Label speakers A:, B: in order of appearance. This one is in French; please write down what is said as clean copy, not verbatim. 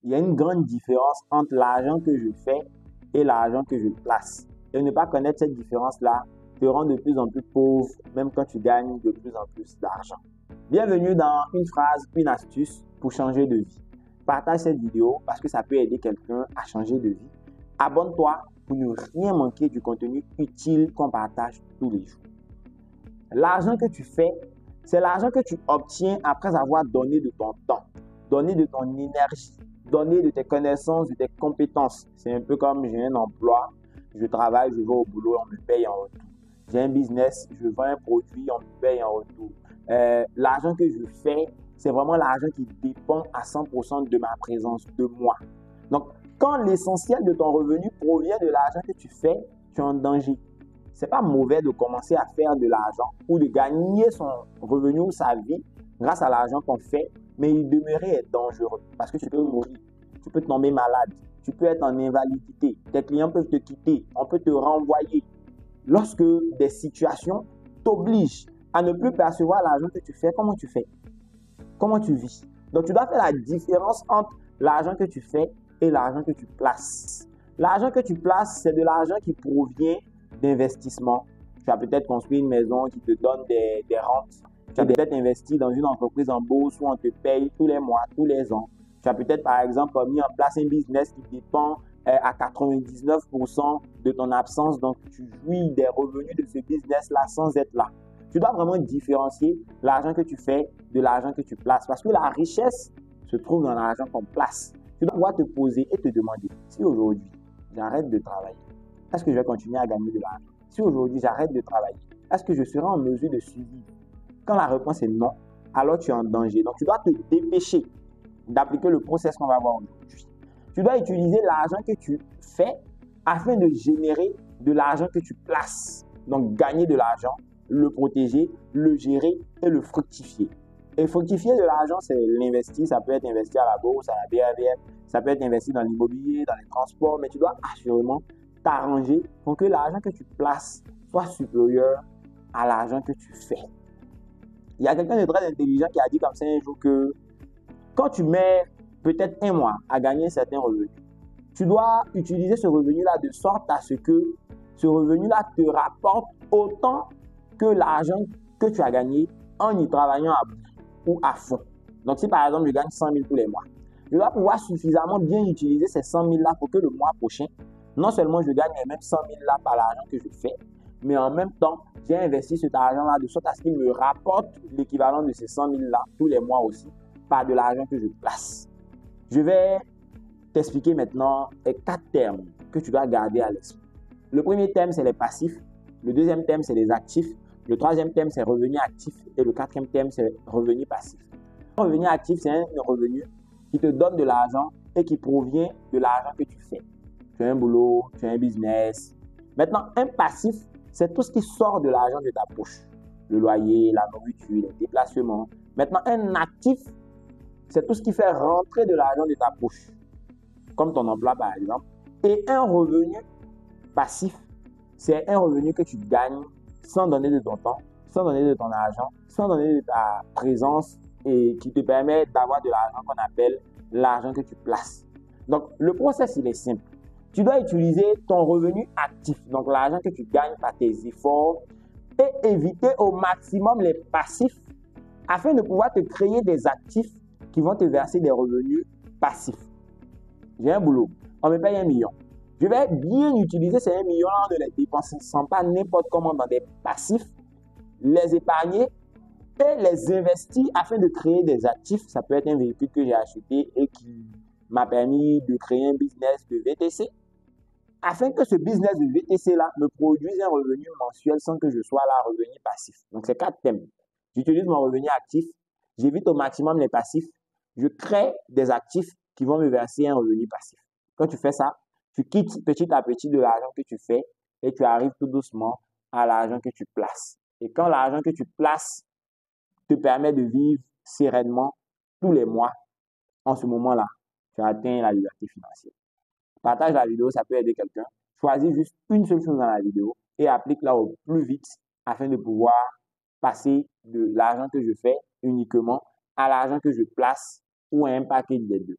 A: il y a une grande différence entre l'argent que je fais et l'argent que je place. Et ne pas connaître cette différence-là te rend de plus en plus pauvre, même quand tu gagnes de plus en plus d'argent. Bienvenue dans une phrase, une astuce pour changer de vie. Partage cette vidéo parce que ça peut aider quelqu'un à changer de vie. Abonne-toi pour ne rien manquer du contenu utile qu'on partage tous les jours. L'argent que tu fais, c'est l'argent que tu obtiens après avoir donné de ton temps, donné de ton énergie, donné de tes connaissances, de tes compétences. C'est un peu comme j'ai un emploi, je travaille, je vais au boulot, on me paye en retour. J'ai un business, je vends un produit, on me paye en retour. L'argent que je fais, c'est vraiment l'argent qui dépend à 100% de ma présence, de moi. Donc, quand l'essentiel de ton revenu provient de l'argent que tu fais, tu es en danger. C'est pas mauvais de commencer à faire de l'argent ou de gagner son revenu ou sa vie grâce à l'argent qu'on fait, mais il demeurait dangereux parce que tu peux mourir, tu peux tomber malade, tu peux être en invalidité, tes clients peuvent te quitter, on peut te renvoyer. Lorsque des situations t'obligent à ne plus percevoir l'argent que tu fais, comment tu fais? Comment tu vis? Donc, tu dois faire la différence entre l'argent que tu fais et l'argent que tu places. L'argent que tu places, c'est de l'argent qui provient d'investissement. Tu as peut-être construit une maison qui te donne des rentes. Tu as peut-être investi dans une entreprise en bourse où on te paye tous les mois, tous les ans. Tu as peut-être, par exemple, mis en place un business qui dépend à 99% de ton absence. Donc, tu jouis des revenus de ce business-là sans être là. Tu dois vraiment différencier l'argent que tu fais de l'argent que tu places. Parce que la richesse se trouve dans l'argent qu'on place. Tu dois pouvoir te poser et te demander, si aujourd'hui, j'arrête de travailler, est-ce que je vais continuer à gagner de l'argent? Si aujourd'hui, j'arrête de travailler, est-ce que je serai en mesure de suivre? Quand la réponse est non, alors tu es en danger. Donc, tu dois te dépêcher d'appliquer le process qu'on va voir aujourd'hui. Tu dois utiliser l'argent que tu fais afin de générer de l'argent que tu places. Donc, gagner de l'argent, le protéger, le gérer et le fructifier. Et fructifier de l'argent, c'est l'investir. Ça peut être investi à la bourse, à la BAVF, ça peut être investi dans l'immobilier, dans les transports, mais tu dois assurément t'arranger pour que l'argent que tu places soit supérieur à l'argent que tu fais. Il y a quelqu'un de très intelligent qui a dit comme ça un jour que quand tu mets peut-être un mois à gagner un certain revenu, tu dois utiliser ce revenu-là de sorte à ce que ce revenu-là te rapporte autant que l'argent que tu as gagné en y travaillant à bout ou à fond. Donc, si par exemple, je gagne 100 000 tous les mois, je dois pouvoir suffisamment bien utiliser ces 100 000 là pour que le mois prochain, non seulement je gagne les mêmes 100 000 là par l'argent que je fais, mais en même temps, j'ai investi cet argent-là de sorte à ce qu'il me rapporte l'équivalent de ces 100 000 là tous les mois aussi par de l'argent que je place. Je vais t'expliquer maintenant les 4 termes que tu dois garder à l'esprit. Le premier thème, c'est les passifs. Le deuxième thème, c'est les actifs. Le troisième thème, c'est revenu actif. Et le quatrième thème, c'est revenu passif. Un revenu actif, c'est un revenu qui te donne de l'argent et qui provient de l'argent que tu fais. Tu as un boulot, tu as un business. Maintenant, un passif, c'est tout ce qui sort de l'argent de ta poche. Le loyer, la nourriture, les déplacements. Maintenant, un actif, c'est tout ce qui fait rentrer de l'argent de ta poche, comme ton emploi par exemple. Et un revenu passif, c'est un revenu que tu gagnes sans donner de ton temps, sans donner de ton argent, sans donner de ta présence et qui te permet d'avoir de l'argent qu'on appelle l'argent que tu places. Donc, le process, il est simple. Tu dois utiliser ton revenu actif, donc l'argent que tu gagnes par tes efforts, et éviter au maximum les passifs afin de pouvoir te créer des actifs qui vont te verser des revenus passifs. J'ai un boulot, on me paye 1 million. Je vais bien utiliser ces 1 million de les dépenser sans pas n'importe comment dans des passifs, les épargner et les investir afin de créer des actifs. Ça peut être un véhicule que j'ai acheté et qui m'a permis de créer un business de VTC afin que ce business de VTC-là me produise un revenu mensuel sans que je sois là revenu passif. Donc, c'est 4 thèmes. J'utilise mon revenu actif, j'évite au maximum les passifs, je crée des actifs qui vont me verser un revenu passif. Quand tu fais ça, tu quittes petit à petit de l'argent que tu fais et tu arrives tout doucement à l'argent que tu places. Et quand l'argent que tu places te permet de vivre sereinement tous les mois, en ce moment-là, tu as atteint la liberté financière. Partage la vidéo, ça peut aider quelqu'un. Choisis juste une seule chose dans la vidéo et applique-la au plus vite afin de pouvoir passer de l'argent que je fais uniquement à l'argent que je place ou à un package des deux.